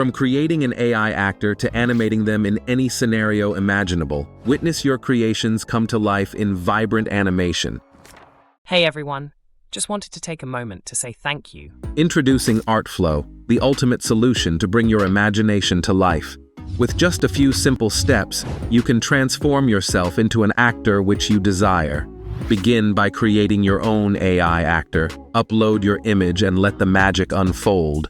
From creating an AI actor to animating them in any scenario imaginable, witness your creations come to life in vibrant animation. Hey everyone, just wanted to take a moment to say thank you. Introducing Artflow, the ultimate solution to bring your imagination to life. With just a few simple steps, you can transform yourself into an actor which you desire. Begin by creating your own AI actor, upload your image and let the magic unfold.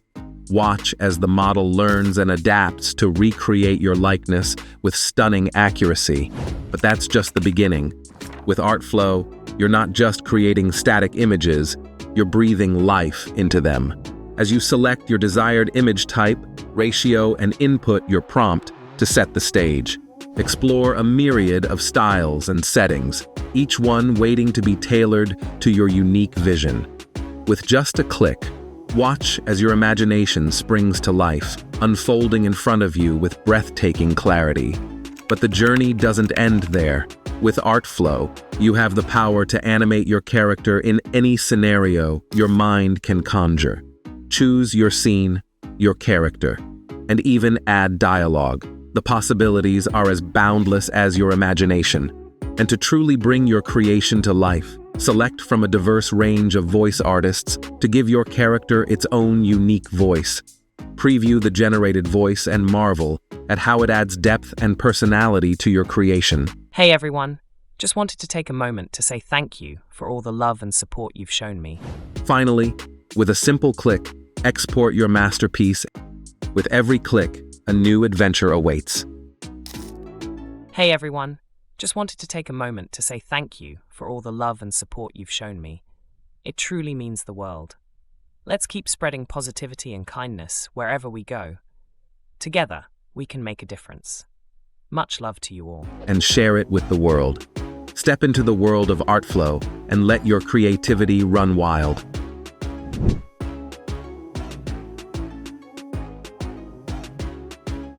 Watch as the model learns and adapts to recreate your likeness with stunning accuracy. But that's just the beginning. With Artflow, you're not just creating static images, you're breathing life into them. As you select your desired image type, ratio, and input your prompt to set the stage. Explore a myriad of styles and settings, each one waiting to be tailored to your unique vision. With just a click, watch as your imagination springs to life, unfolding in front of you with breathtaking clarity. But the journey doesn't end there. With Artflow, you have the power to animate your character in any scenario your mind can conjure. Choose your scene, your character, and even add dialogue. The possibilities are as boundless as your imagination. And to truly bring your creation to life, select from a diverse range of voice artists to give your character its own unique voice. Preview the generated voice and marvel at how it adds depth and personality to your creation. Hey everyone, just wanted to take a moment to say thank you for all the love and support you've shown me. Finally, with a simple click, export your masterpiece. With every click, a new adventure awaits. Hey everyone, just wanted to take a moment to say thank you for all the love and support you've shown me. It truly means the world. Let's keep spreading positivity and kindness wherever we go. Together, we can make a difference. Much love to you all. And share it with the world. Step into the world of Artflow and let your creativity run wild.